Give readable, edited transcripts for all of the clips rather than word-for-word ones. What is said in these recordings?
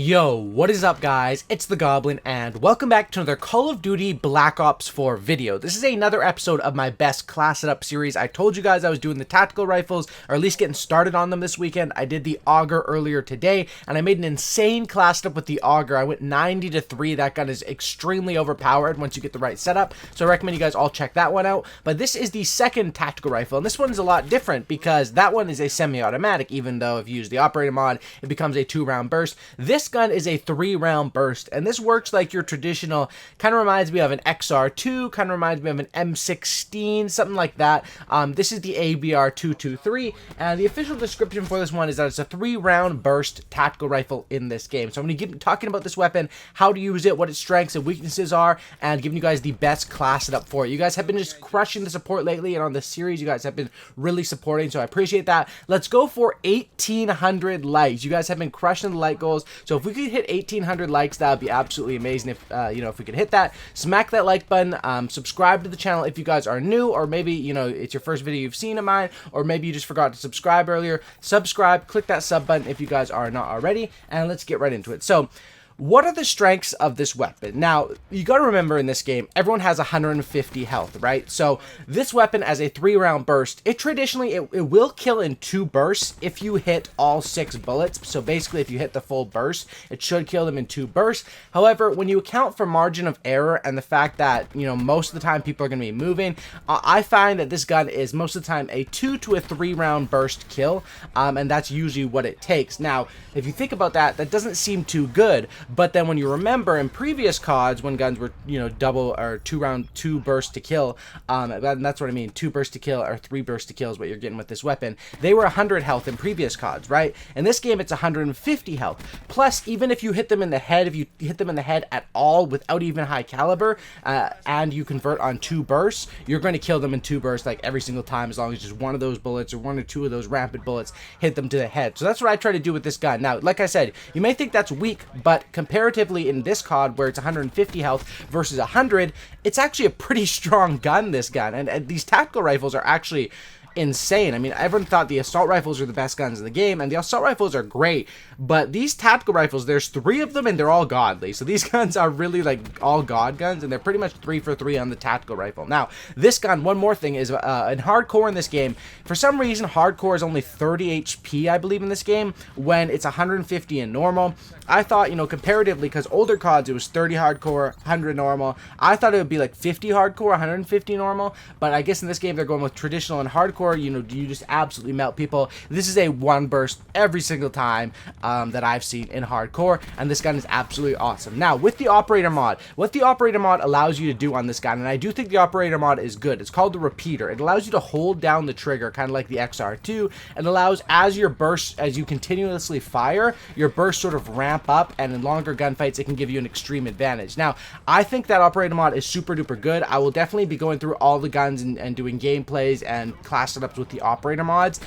Yo, what is up guys? It's the Goblin and welcome back to another Call of Duty Black Ops 4 video. This is another episode of my best class setup series. I told you guys I was doing the tactical rifles, or at least getting started on them this weekend. I did the auger earlier today and I made an insane class setup with the auger. I went 90-3. That gun is extremely overpowered once you get the right setup, so I recommend you guys all check that one out. But this is the second tactical rifle and this one's a lot different because that one is a semi-automatic, even though if you use the operator mod it becomes a 2-round burst. This gun is a 3-round burst, and this works like your traditional, kind of reminds me of an XR2, kind of reminds me of an M16, something like that. This is the ABR 223, and the official description for this one is that it's a 3-round burst tactical rifle in this game. So I'm going to get talking about this weapon, how to use it, what its strengths and weaknesses are, and giving you guys the best class setup for it. You guys have been just crushing the support lately, and on this series you guys have been really supporting, so I appreciate that. Let's go for 1,800 likes. You guys have been crushing the like goals, so if we could hit 1,800 likes, that would be absolutely amazing. If if we could hit that, smack that like button, subscribe to the channel if you guys are new, or maybe it's your first video you've seen of mine, or maybe you just forgot to subscribe earlier. Subscribe, click that sub button if you guys are not already, and let's get right into it. So what are the strengths of this weapon? Now, you got to remember in this game, everyone has 150 health, right? So this weapon as a 3-round burst, it traditionally, it will kill in 2 bursts if you hit all 6 bullets. So basically, if you hit the full burst, it should kill them in 2 bursts. However, when you account for margin of error and the fact that, most of the time people are going to be moving, I find that this gun is most of the time a 2 to a 3-round burst kill, and that's usually what it takes. Now, if you think about that, that doesn't seem too good. But then when you remember in previous CODs, when guns were, double or 2 burst to kill, and that's what I mean, 2 burst to kill or 3 burst to kill is what you're getting with this weapon. They were 100 health in previous CODs, right? In this game, it's 150 health. Plus, even if you hit them in the head, if you hit them in the head at all without even high caliber, and you convert on 2 bursts, you're going to kill them in 2 bursts like every single time, as long as just one of those bullets or 1 or 2 of those rapid bullets hit them to the head. So that's what I try to do with this gun. Now, like I said, you may think that's weak, but comparatively in this COD where it's 150 health versus 100, it's actually a pretty strong gun, this gun. And these tactical rifles are actually insane. I mean, everyone thought the assault rifles are the best guns in the game, and the assault rifles are great, but these tactical rifles, there's 3 of them and they're all godly. So these guns are really like all god guns, and they're pretty much 3 for 3 on the tactical rifle. Now, this gun, one more thing, is in hardcore in this game, for some reason hardcore is only 30 HP, I believe, in this game, when it's 150 in normal. I thought, comparatively, because older CODs it was 30 hardcore, 100 normal. I thought it would be like 50 hardcore, 150 normal, but I guess in this game they're going with traditional and hardcore. You just absolutely melt people. This is a 1 burst every single time that I've seen in hardcore, and this gun is absolutely awesome. Now, with the operator mod, what the operator mod allows you to do on this gun, and I do think the operator mod is good, it's called the repeater. It allows you to hold down the trigger, kind of like the XR2, and allows as you continuously fire, your bursts sort of ramp up, and in longer gunfights it can give you an extreme advantage. Now, I think that operator mod is super duper good. I will definitely be going through all the guns and doing gameplays and class setups with the operator mods,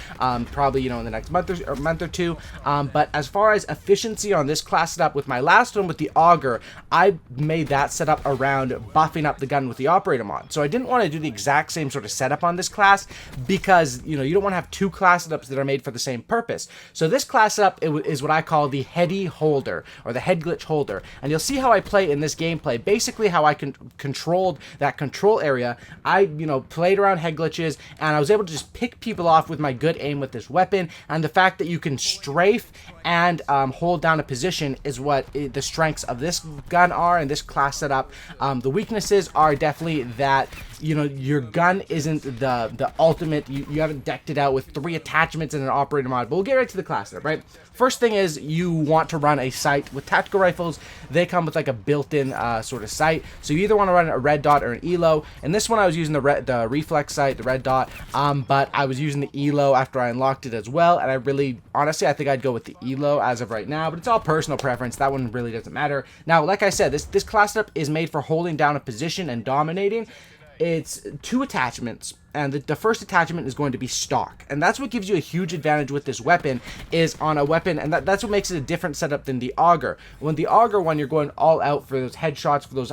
probably in the next month or two. But as far as efficiency on this class setup, with my last one with the auger, I made that setup around buffing up the gun with the operator mod. So I didn't want to do the exact same sort of setup on this class because you don't want to have 2 class setups that are made for the same purpose. So this class setup is what I call the heady holder, or the head glitch holder, and you'll see how I play in this gameplay. Basically, how I controlled that control area. I played around head glitches, and I was able to just pick people off with my good aim with this weapon, and the fact that you can strafe and hold down a position is what the strengths of this gun are and this class setup. The weaknesses are definitely that your gun isn't the ultimate. You haven't decked it out with 3 attachments and an operator mod, but we'll get right to the class setup, right? First thing is you want to run a sight. With tactical rifles, they come with like a built-in sort of sight, so you either want to run a red dot or an ELO. And this one I was using the reflex sight, the red dot, but I was using the ELO after I unlocked it as well, and honestly I think I'd go with the ELO as of right now, but it's all personal preference. That one really doesn't matter. Now, like I said, this class setup is made for holding down a position and dominating. It's 2 attachments, and the first attachment is going to be stock, and that's what gives you a huge advantage with this weapon, is on a weapon, and that's what makes it a different setup than the auger. When the auger one, you're going all out for those headshots, for those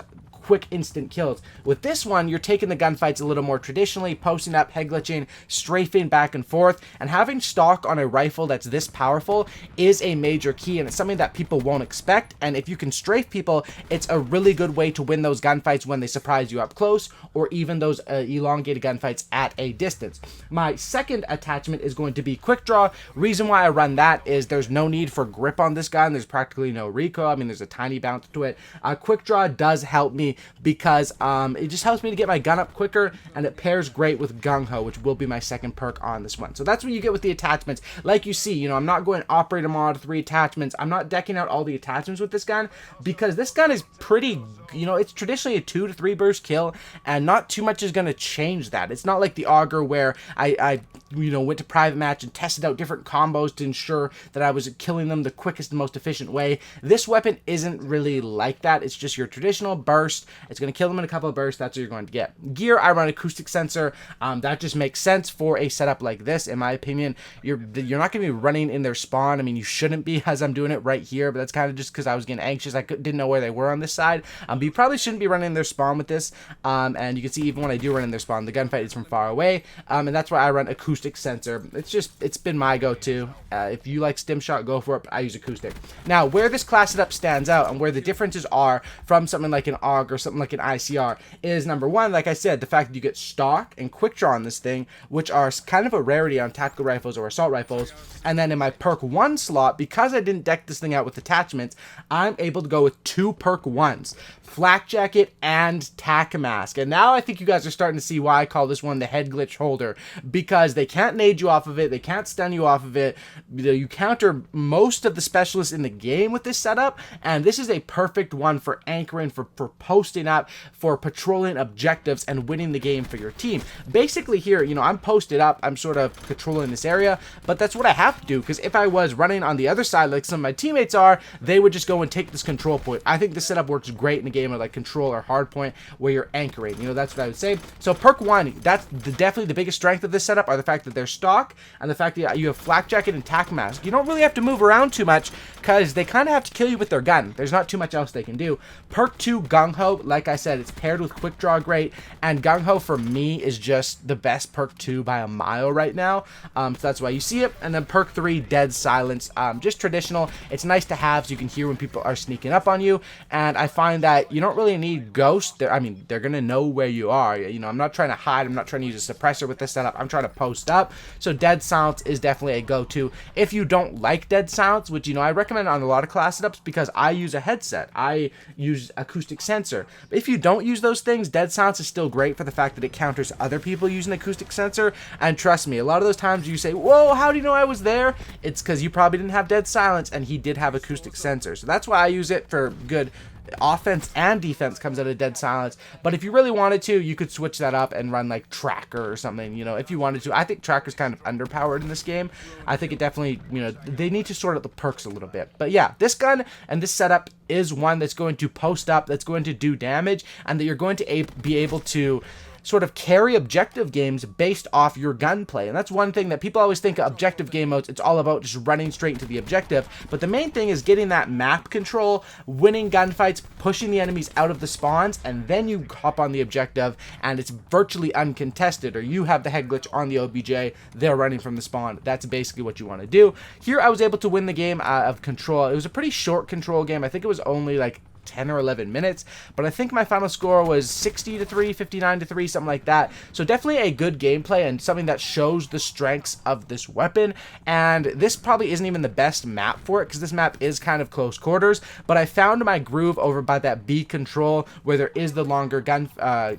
quick instant kills. With this one, you're taking the gunfights a little more traditionally, posting up, head glitching, strafing back and forth, and having stock on a rifle that's this powerful is a major key, and it's something that people won't expect. And if you can strafe people, it's a really good way to win those gunfights when they surprise you up close, or even those elongated gunfights at a distance. My second attachment is going to be quick draw. Reason why I run that is there's no need for grip on this gun. There's practically no recoil. I mean, there's a tiny bounce to it. Quick draw does help me because it just helps me to get my gun up quicker, and it pairs great with gung ho, which will be my second perk on this one. So that's what you get with the attachments. Like you see, I'm not going operator mod 3 attachments. I'm not decking out all the attachments with this gun because this gun is pretty, it's traditionally a 2 to 3 burst kill, and not too much is going to change that. It's not like the auger where I went to private match and tested out different combos to ensure that I was killing them the quickest and most efficient way. This weapon isn't really like that. It's just your traditional burst. It's going to kill them in a couple of bursts. That's what you're going to get. Gear, I run acoustic sensor. That just makes sense for a setup like this, in my opinion. You're not going to be running in their spawn. I mean, you shouldn't be, as I'm doing it right here, but that's kind of just because I was getting anxious. I didn't know where they were on this side. But you probably shouldn't be running their spawn with this. And you can see even when I do run in their spawn, the gunfight is from far away. And that's why I run acoustic sensor. It's been my go-to. If you like stim shot, go for it. But I use acoustic. Now, where this class setup stands out and where the differences are from something like an AUG or something like an ICR is, number one, like I said, the fact that you get stock and quick draw on this thing, which are kind of a rarity on tactical rifles or assault rifles. And then in my perk 1 slot, because I didn't deck this thing out with attachments, I'm able to go with 2 perk 1s. Flak Jacket and Tac Mask. And now I think you guys are starting to see why I call this one the head glitch holder, because they can't nade you off of it, they can't stun you off of it. You counter most of the specialists in the game with this setup, and this is a perfect one for anchoring, for posting up, for patrolling objectives and winning the game for your team. Basically here, I'm posted up, I'm sort of controlling this area, but that's what I have to do, because if I was running on the other side like some of my teammates are, they would just go and take this control point. I think this setup works great in a game of like control or hard point where you're anchoring. That's what I would say. So perk 1, that's definitely the biggest strength of this setup, are the fact that they're stock and the fact that you have Flak Jacket and Tac Mask. You don't really have to move around too much because they kind of have to kill you with their gun. There's not too much else they can do. Perk 2, Gung Ho, like I said, it's paired with quick draw great, and Gung Ho for me is just the best perk 2 by a mile right now. So that's why you see it. And then perk 3, Dead Silence, just traditional. It's nice to have so you can hear when people are sneaking up on you, and I find that you don't really need ghosts. They're gonna know where you are. I'm not trying to hide. I'm not trying to use a suppressor with this setup. I'm trying to post up. So Dead Silence is definitely a go-to. If you don't like Dead Silence, which I recommend on a lot of class setups because I use a headset, I use acoustic sensor. But if you don't use those things, Dead Silence is still great for the fact that it counters other people using acoustic sensor. And trust me, a lot of those times you say, "Whoa, how do you know I was there?" It's because you probably didn't have Dead Silence, and he did have acoustic sensor. So that's why I use it for good. Offense and defense comes out of Dead Silence. But if you really wanted to, you could switch that up and run like Tracker or something, if you wanted to. I think Tracker's kind of underpowered in this game. I think it definitely, they need to sort out the perks a little bit. But yeah, this gun and this setup is one that's going to post up, that's going to do damage, and that you're going to be able to sort of carry objective games based off your gunplay. And that's one thing that people always think of objective game modes. It's all about just running straight into the objective. But the main thing is getting that map control, winning gunfights, pushing the enemies out of the spawns, and then you hop on the objective and it's virtually uncontested, or you have the head glitch on the OBJ, they're running from the spawn. That's basically what you want to do. Here I was able to win the game of control. It was a pretty short control game. I think it was only like 10 or 11 minutes, but I think my final score was 60 to 3, 59 to 3, something like that. So definitely a good gameplay and something that shows the strengths of this weapon. And this probably isn't even the best map for it because this map is kind of close quarters, but I found my groove over by that B control where there is the longer gun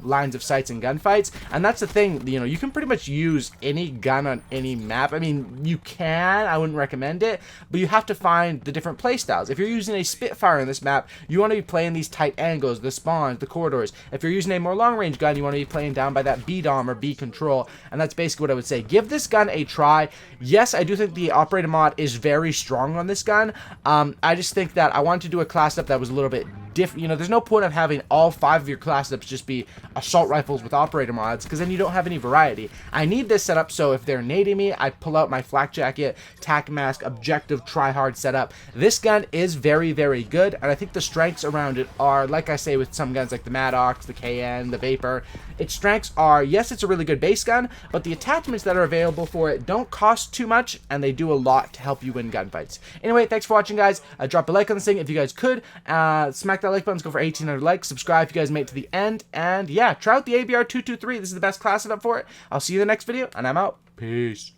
lines of sights and gunfights. And that's the thing, you can pretty much use any gun on any map. I mean, you can, I wouldn't recommend it, but you have to find the different play styles. If you're using a Spitfire in this map, you want to be playing these tight angles, the spawns, the corridors. If you're using a more long-range gun, you want to be playing down by that B-dom or B control, and that's basically what I would say. Give this gun a try. Yes, I do think the operator mod is very strong on this gun. I just think that I wanted to do a class up that was a little bit there's no point of having all 5 of your class setups just be assault rifles with operator mods, because then you don't have any variety. I need this setup so if they're nading me, I pull out my flak jacket, tac mask, objective, try hard setup. This gun is very, very good, and I think the strengths around it are, like I say with some guns like the Maddox, the KN, the Vapor, its strengths are, yes, it's a really good base gun, but the attachments that are available for it don't cost too much, and they do a lot to help you win gunfights. Anyway, thanks for watching, guys. Drop a like on this thing if you guys could. Smack that like button. Let's go for 1,800 likes. Subscribe if you guys made it to the end. And yeah, try out the ABR 223. This is the best class setup for it. I'll see you in the next video, and I'm out. Peace.